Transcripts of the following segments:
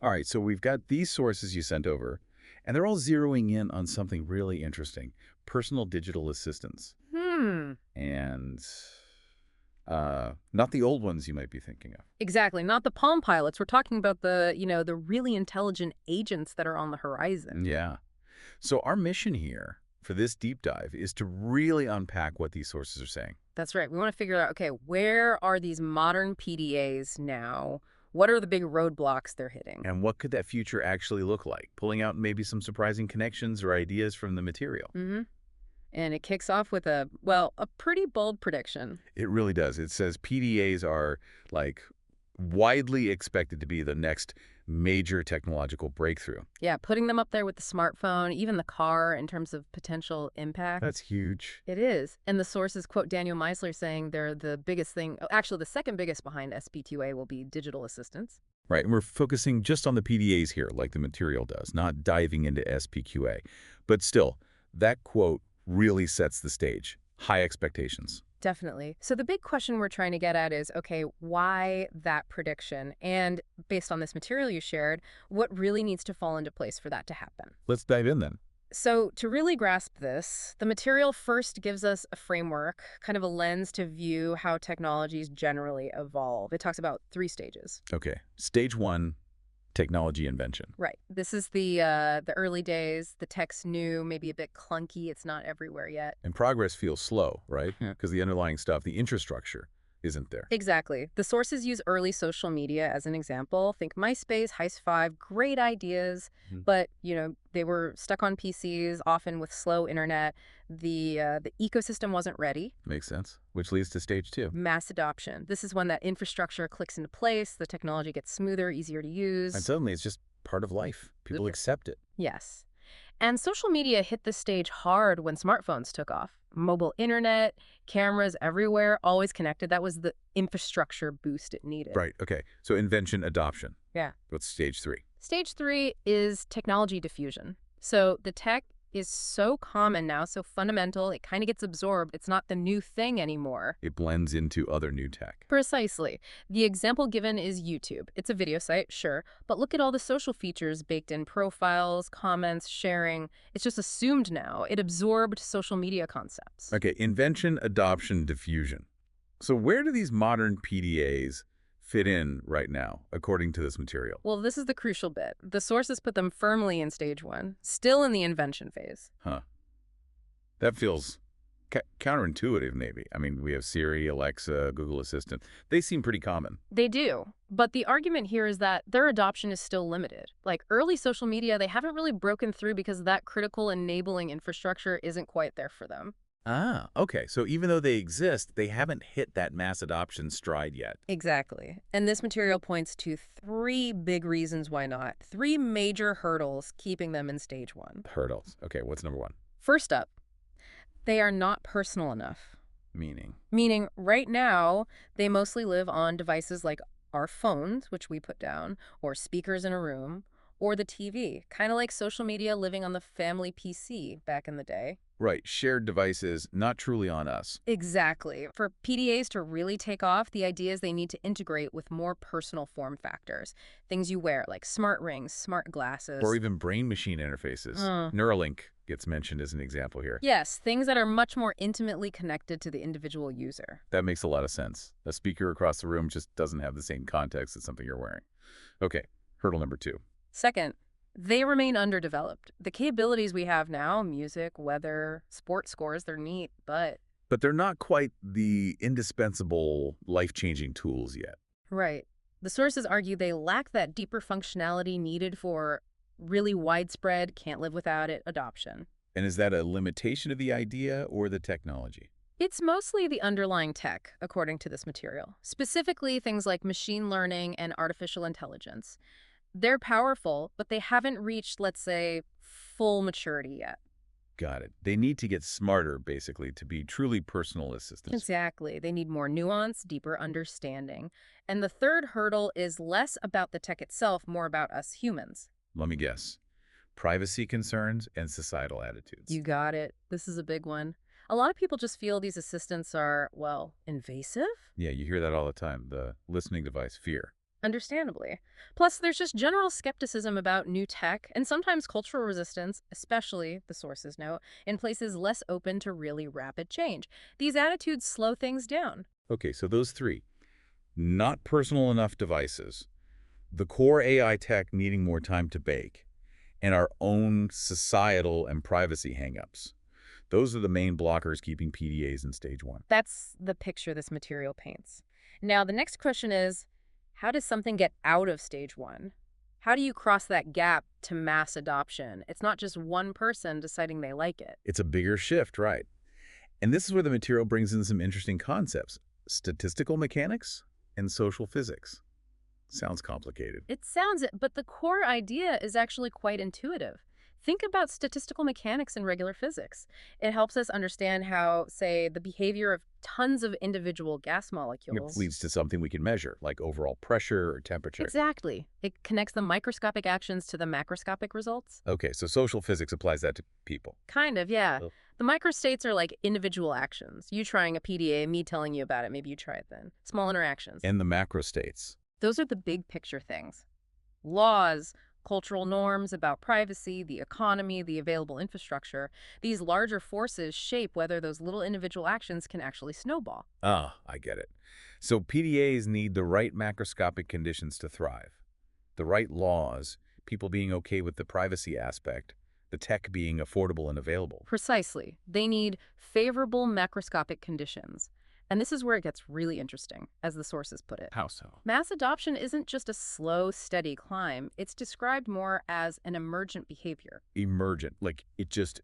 All right, so we've got these sources you sent over, and they're all zeroing in on something really interesting, personal digital assistants. Hmm. And not the old ones you might be thinking of. Exactly. Not the Palm Pilots. We're talking about the really intelligent agents that are on the horizon. Yeah. So our mission here for this deep dive is to really unpack what these sources are saying. That's right. We want to figure out, okay, where are these modern PDAs now? What are the big roadblocks they're hitting? And what could that future actually look like? Pulling out maybe some surprising connections or ideas from the material. Mm-hmm. And it kicks off with a pretty bold prediction. It really does. It says PDAs are like widely expected to be the next major technological breakthrough. Yeah, putting them up there with the smartphone, even the car in terms of potential impact. That's huge. It is. And the sources quote Daniel Meisler saying they're the biggest thing. Actually, the second biggest behind SP2A will be digital assistants. Right, and we're focusing just on the PDAs here, like the material does, not diving into SPQA. But still, that quote really sets the stage. High expectations. Definitely. So the big question we're trying to get at is, okay, why that prediction? And based on this material you shared, what really needs to fall into place for that to happen? Let's dive in then. So to really grasp this, the material first gives us a framework, kind of a lens to view how technologies generally evolve. It talks about 3 stages. Okay, stage one, technology invention. Right. This is the early days. The tech's new, maybe a bit clunky. It's not everywhere yet. And progress feels slow, right? Because the underlying stuff, the infrastructure, isn't there. Exactly. The sources use early social media as an example. Think MySpace, Heist5, great ideas, Mhm. but they were stuck on PCs, often with slow internet. The ecosystem wasn't ready. Makes sense. Which leads to stage two. Mass adoption. This is when that infrastructure clicks into place, the technology gets smoother, easier to And use. suddenly it's just part of life. People accept it. Yes. And social media hit the stage hard when smartphones took off. Mobile internet, cameras everywhere, always connected. That was the infrastructure boost it needed. Right, okay. So invention, adoption. Yeah. What's stage three? Stage 3 is technology diffusion. So the tech is so common now, so fundamental, it kind of gets absorbed. It's not the new thing anymore. It blends into other new tech. Precisely. The example given is YouTube. It's a video site, sure, but look at all the social features baked in: profiles, comments, sharing. It's just assumed now. It absorbed social media concepts. Okay, invention, adoption, diffusion. So where do these modern PDAs fit in right now, according to this material? Well, this is the crucial bit. The sources put them firmly in stage 1, still in the invention phase. Huh. That feels counterintuitive, maybe. I mean, we have Siri, Alexa, Google Assistant. They seem pretty common. They do. But the argument here is that their adoption is still limited. Like early social media, they haven't really broken through because that critical enabling infrastructure isn't quite there for them. Ah, okay. So even though they exist, they haven't hit that mass adoption stride yet. Exactly. And this material points to 3 big reasons why not. 3 major hurdles keeping them in stage 1. Hurdles. Okay, what's number one? First up, they are not personal enough. Meaning. Meaning, right now, they mostly live on devices like our phones, which we put down, or speakers in a room, or the TV, kind of like social media living on the family PC back in the day. Right, shared devices, not truly on us. Exactly. For PDAs to really take off, the idea is they need to integrate with more personal form factors. Things you wear, like smart rings, smart glasses. Or even brain-machine interfaces. Neuralink gets mentioned as an example here. Yes, things that are much more intimately connected to the individual user. That makes a lot of sense. A speaker across the room just doesn't have the same context as something you're wearing. Okay, hurdle number 2. Second, they remain underdeveloped. The capabilities we have now, music, weather, sports scores, they're neat, but... But they're not quite the indispensable, life-changing tools yet. Right. The sources argue they lack that deeper functionality needed for really widespread, can't live without it adoption. And is that a limitation of the idea or the technology? It's mostly the underlying tech, according to this material. Specifically, things like machine learning and artificial intelligence. They're powerful, but they haven't reached, let's say, full maturity yet. Got it. They need to get smarter, basically, to be truly personal assistants. Exactly. They need more nuance, deeper understanding. And the third hurdle is less about the tech itself, more about us humans. Let me guess. Privacy concerns and societal attitudes. You got it. This is a big one. A lot of people just feel these assistants are, well, invasive? Yeah, you hear that all the time. The listening device fear. Understandably. Plus, there's just general skepticism about new tech and sometimes cultural resistance, especially, the sources note, in places less open to really rapid change. These attitudes slow things down. Okay, so those three. Not personal enough devices, the core AI tech needing more time to bake, and our own societal and privacy hangups. Those are the main blockers keeping PDAs in stage one. That's the picture this material paints. Now, the next question is, how does something get out of stage one? How do you cross that gap to mass adoption? It's not just one person deciding they like it. It's a bigger shift, right? And this is where the material brings in some interesting concepts. Statistical mechanics and social physics. Sounds complicated. It sounds it, but the core idea is actually quite intuitive. Think about statistical mechanics in regular physics. It helps us understand how, say, the behavior of tons of individual gas It molecules. leads to something we can measure, like overall pressure or temperature. Exactly. It connects the microscopic actions to the macroscopic results. Okay, so social physics applies that to people. Kind of, yeah. Oh. The microstates are like individual actions. You trying a PDA, me telling you about it, maybe you try it then. Small interactions. And the macro states. Those are the big picture things. Laws, cultural norms about privacy, the economy, the available infrastructure. These larger forces shape whether those little individual actions can actually snowball. Ah, I get it. So PDAs need the right macroscopic conditions to thrive. The right laws, people being okay with the privacy aspect, the tech being affordable and available. Precisely. They need favorable macroscopic conditions. And this is where it gets really interesting, as the sources put it. How so? Mass adoption isn't just a slow, steady climb. It's described more as an emergent behavior. Emergent, like it just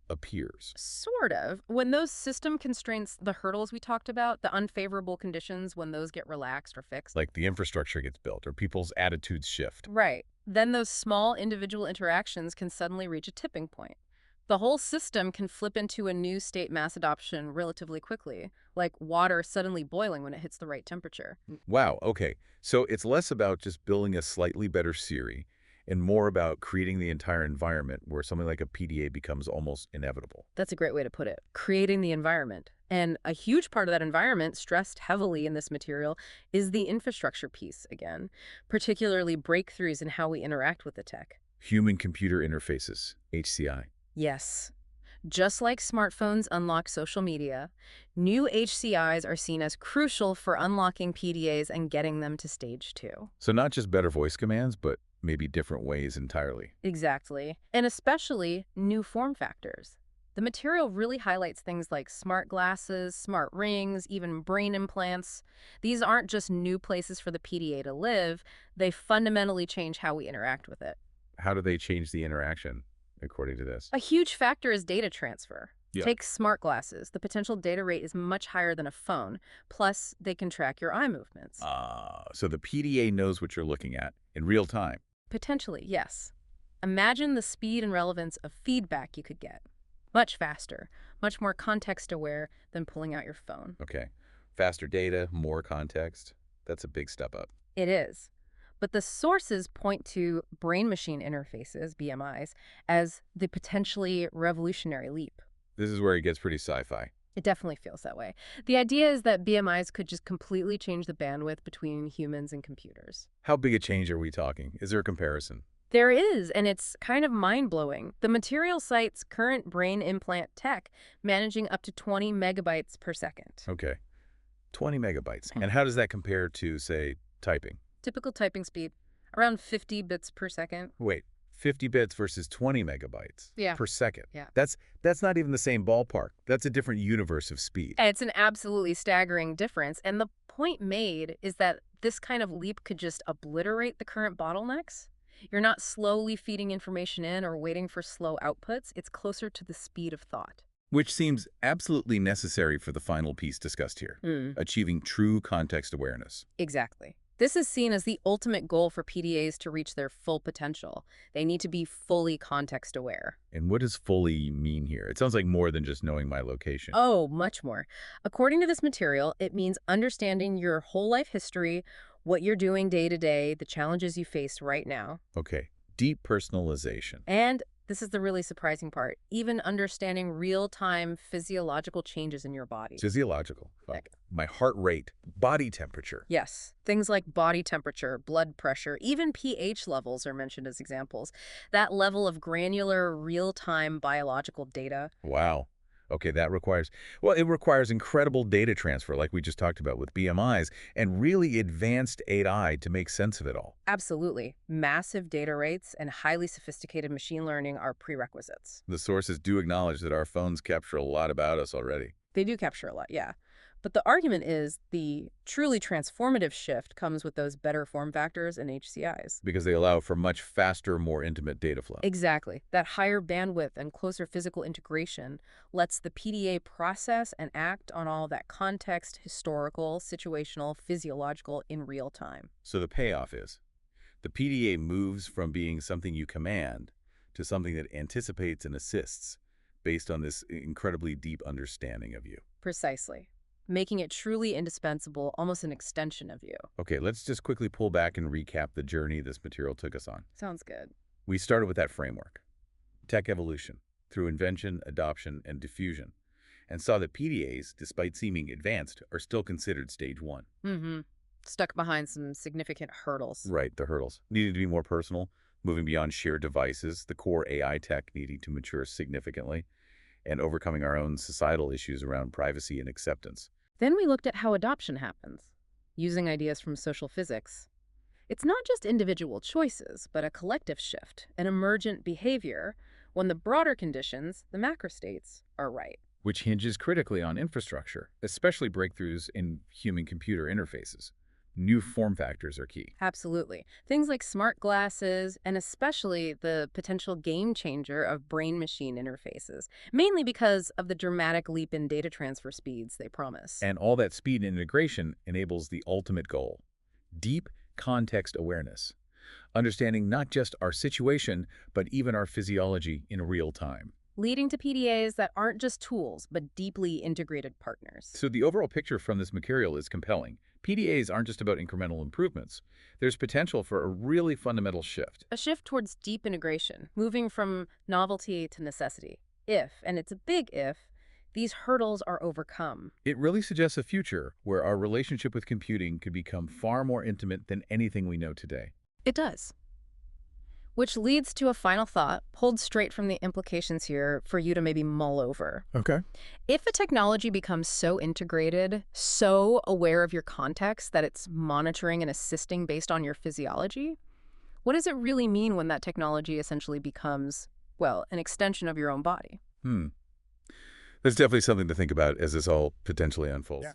appears. Sort of. When those system constraints, the hurdles we talked about, the unfavorable conditions, when those get relaxed or fixed. Like the infrastructure gets built or people's attitudes shift. Right. Then those small individual interactions can suddenly reach a tipping point. The whole system can flip into a new state mass adoption relatively quickly, like water suddenly boiling when it hits the right temperature. Wow, okay. So it's less about just building a slightly better Siri and more about creating the entire environment where something like a PDA becomes almost inevitable. That's a great way to put it. Creating the environment. And a huge part of that environment, stressed heavily in this material, is the infrastructure piece again, particularly breakthroughs in how we interact with the tech. Human-computer interfaces, HCI. Yes. Just like smartphones unlock social media, new HCIs are seen as crucial for unlocking PDAs and getting them to stage 2. So not just better voice commands, but maybe different ways entirely. Exactly. And especially new form factors. The material really highlights things like smart glasses, smart rings, even brain implants. These aren't just new places for the PDA to live, they fundamentally change how we interact with it. How do they change the interaction, according to this? A huge factor is data transfer. Yeah. Take smart glasses. The potential data rate is much higher than a phone. Plus, they can track your eye movements. So the PDA knows what you're looking at in real time. Potentially, yes. Imagine the speed and relevance of feedback you could get. Much faster, much more context-aware than pulling out your phone. Okay. Faster data, more context. That's a big step up. It is. But the sources point to brain-machine interfaces, BMIs, as the potentially revolutionary leap. This is where it gets pretty sci-fi. It definitely feels that way. The idea is that BMIs could just completely change the bandwidth between humans and computers. How big a change are we talking? Is there a comparison? There is, and it's kind of mind-blowing. The material cites current brain implant tech managing up to 20 megabytes per second. Okay. 20 megabytes. And how does that compare to, say, typing? Typical typing speed, around 50 bits per second. Wait, 50 bits versus 20 megabytes Yeah. per second. Yeah. That's not even the same ballpark. That's a different universe of speed. It's an absolutely staggering difference, and the point made is that this kind of leap could just obliterate the current bottlenecks. You're not slowly feeding information in or waiting for slow outputs. It's closer to the speed of thought. Which seems absolutely necessary for the final piece discussed here, achieving true context awareness. Exactly. This is seen as the ultimate goal for PDAs to reach their full potential. They need to be fully context aware. And what does fully mean here? It sounds like more than just knowing my location. Oh, much more. According to this material, it means understanding your whole life history, what you're doing day to day, the challenges you face right now, Okay, deep personalization. and This is the really surprising part. Even understanding real-time physiological changes in your body. Physiological. Like, My heart rate, body temperature. yes, things like body temperature, blood pressure, even pH levels are mentioned as examples. That level of granular, real-time biological data. Wow. Okay, well, it requires incredible data transfer, like we just talked about with BMIs, and really advanced AI to make sense of it all. Absolutely. Massive data rates and highly sophisticated machine learning are prerequisites. The sources do acknowledge that our phones capture a lot about us already. They do capture a lot, yeah. But the argument is the truly transformative shift comes with those better form factors and HCIs. Because they allow for much faster, more intimate data flow. Exactly. That higher bandwidth and closer physical integration lets the PDA process and act on all that context, historical, situational, physiological in real time. So the payoff is, the PDA moves from being something you command to something that anticipates and assists based on this incredibly deep understanding of you. Precisely. Making it truly indispensable, almost an extension of you. Okay, let's just quickly pull back and recap the journey this material took us on. Sounds good. We started with that framework, tech evolution, through invention, adoption, and diffusion, and saw that PDAs, despite seeming advanced, are still considered stage one. Mm-hmm. Stuck behind some significant hurdles. Right, the hurdles. Needing to be more personal, moving beyond sheer devices, the core AI tech needing to mature significantly, and overcoming our own societal issues around privacy and acceptance. Then we looked at how adoption happens, using ideas from social physics. It's not just individual choices, but a collective shift, an emergent behavior, when the broader conditions, the macrostates, are right. Which hinges critically on infrastructure, especially breakthroughs in human-computer interfaces. New form factors are key. Absolutely. Things like smart glasses, and especially the potential game changer of brain-machine interfaces, mainly because of the dramatic leap in data transfer speeds they promise. And all that speed and integration enables the ultimate goal, deep context awareness, understanding not just our situation, but even our physiology in real time. Leading to PDAs that aren't just tools, but deeply integrated partners. So the overall picture from this material is compelling. PDAs aren't just about incremental improvements. There's potential for a really fundamental shift. A shift towards deep integration, moving from novelty to necessity. If, and it's a big if, these hurdles are overcome. It really suggests a future where our relationship with computing could become far more intimate than anything we know today. It does. Which leads to a final thought, pulled straight from the implications here for you to maybe mull over. Okay. If a technology becomes so integrated, so aware of your context that it's monitoring and assisting based on your physiology, what does it really mean when that technology essentially becomes, well, an extension of your own body? That's definitely something to think about as this all potentially unfolds.